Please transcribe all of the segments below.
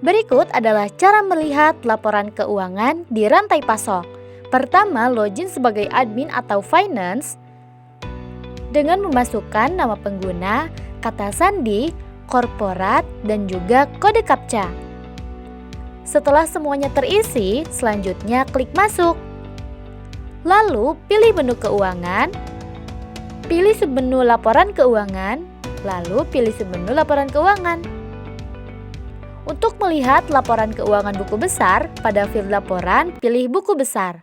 Berikut adalah cara melihat laporan keuangan di rantai pasok. Pertama, login sebagai admin atau finance dengan memasukkan nama pengguna, kata sandi, korporat, dan juga kode CAPTCHA. Setelah semuanya terisi, selanjutnya klik masuk. Lalu pilih menu keuangan, pilih submenu laporan keuangan, lalu pilih submenu laporan keuangan. Untuk melihat laporan keuangan buku besar, pada field laporan pilih buku besar.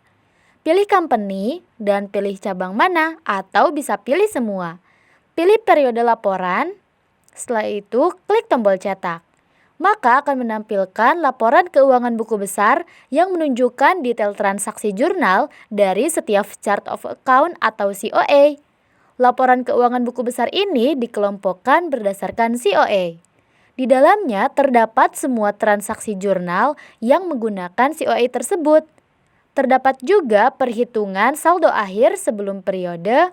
Pilih company dan pilih cabang mana atau bisa pilih semua. Pilih periode laporan, setelah itu klik tombol cetak. Maka akan menampilkan laporan keuangan buku besar yang menunjukkan detail transaksi jurnal dari setiap chart of account atau COA. Laporan keuangan buku besar ini dikelompokkan berdasarkan COA. Di dalamnya terdapat semua transaksi jurnal yang menggunakan COA tersebut. Terdapat juga perhitungan saldo akhir sebelum periode,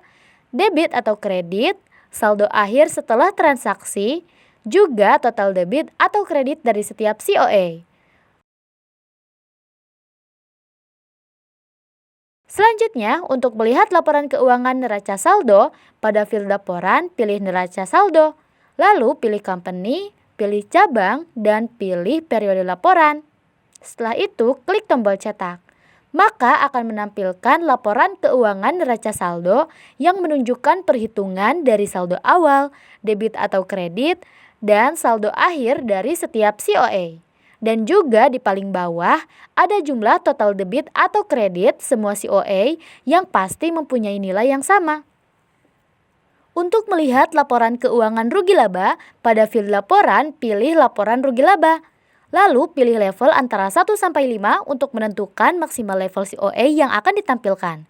debit atau kredit, saldo akhir setelah transaksi, juga total debit atau kredit dari setiap COA. Selanjutnya, untuk melihat laporan keuangan neraca saldo, pada field laporan pilih neraca saldo, lalu pilih company, pilih cabang, dan pilih periode laporan. Setelah itu, klik tombol cetak. Maka akan menampilkan laporan keuangan neraca saldo yang menunjukkan perhitungan dari saldo awal, debit atau kredit, dan saldo akhir dari setiap COA. Dan juga di paling bawah ada jumlah total debit atau kredit semua COA yang pasti mempunyai nilai yang sama. Untuk melihat laporan keuangan rugi laba, pada field laporan pilih laporan rugi laba. Lalu pilih level antara 1 sampai 5 untuk menentukan maksimal level COA yang akan ditampilkan.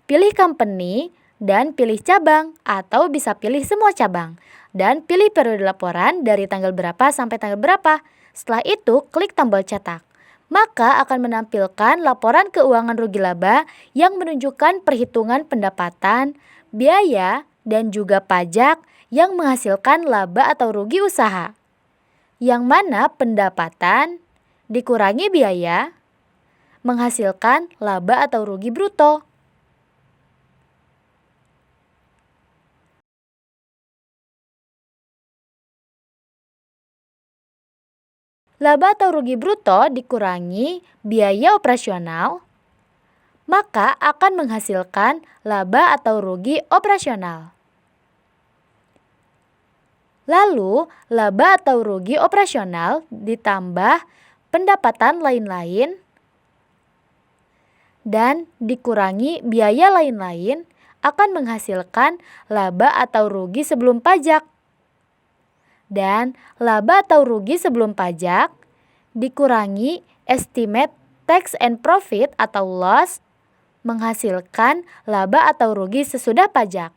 Pilih company dan pilih cabang atau bisa pilih semua cabang. Dan pilih periode laporan dari tanggal berapa sampai tanggal berapa. Setelah itu klik tombol cetak. Maka akan menampilkan laporan keuangan rugi laba yang menunjukkan perhitungan pendapatan, biaya, dan juga pajak yang menghasilkan laba atau rugi usaha. Yang mana pendapatan dikurangi biaya menghasilkan laba atau rugi bruto. Laba atau rugi bruto dikurangi biaya operasional, maka akan menghasilkan laba atau rugi operasional. Lalu, laba atau rugi operasional ditambah pendapatan lain-lain dan dikurangi biaya lain-lain akan menghasilkan laba atau rugi sebelum pajak. Dan laba atau rugi sebelum pajak dikurangi estimate tax and profit atau loss menghasilkan laba atau rugi sesudah pajak.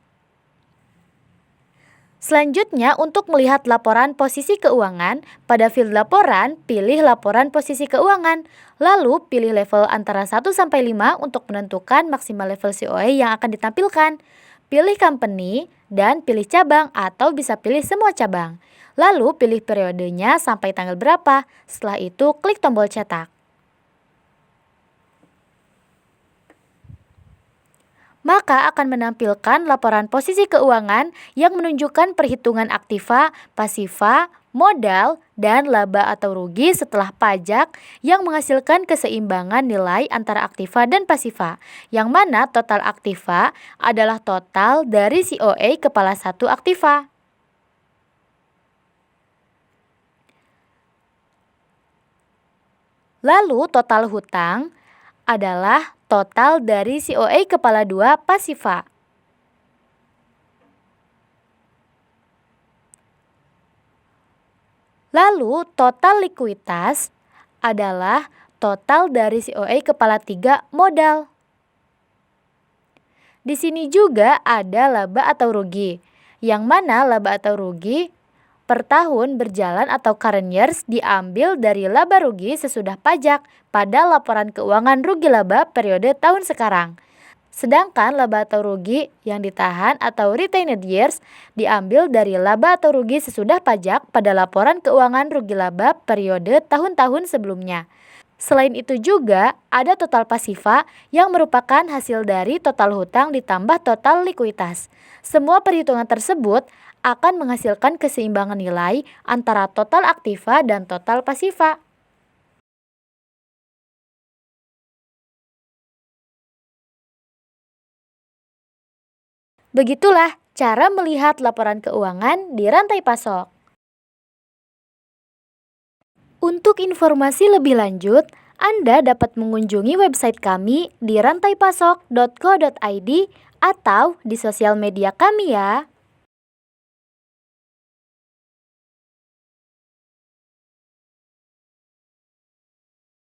Selanjutnya, untuk melihat laporan posisi keuangan, pada field laporan pilih laporan posisi keuangan, lalu pilih level antara 1 sampai 5 untuk menentukan maksimal level COA yang akan ditampilkan. Pilih company dan pilih cabang atau bisa pilih semua cabang. Lalu pilih periodenya sampai tanggal berapa. Setelah itu klik tombol cetak. Maka akan menampilkan laporan posisi keuangan yang menunjukkan perhitungan aktiva, pasiva, modal, dan laba atau rugi setelah pajak yang menghasilkan keseimbangan nilai antara aktiva dan pasiva, yang mana total aktiva adalah total dari COA kepala 1 aktiva. Lalu total hutang adalah total dari COA kepala 2 pasiva. Lalu total likuiditas adalah total dari COA kepala 3 modal. Di sini juga ada laba atau rugi, yang mana laba atau rugi per tahun berjalan atau current years diambil dari laba rugi sesudah pajak pada laporan keuangan rugi laba periode tahun sekarang. Sedangkan laba atau rugi yang ditahan atau retained years diambil dari laba atau rugi sesudah pajak pada laporan keuangan rugi laba periode tahun-tahun sebelumnya. Selain itu juga ada total pasiva yang merupakan hasil dari total hutang ditambah total likuiditas. Semua perhitungan tersebut akan menghasilkan keseimbangan nilai antara total aktiva dan total pasiva. Begitulah cara melihat laporan keuangan di rantai pasok. Untuk informasi lebih lanjut, Anda dapat mengunjungi website kami di rantaipasok.co.id atau di sosial media kami ya.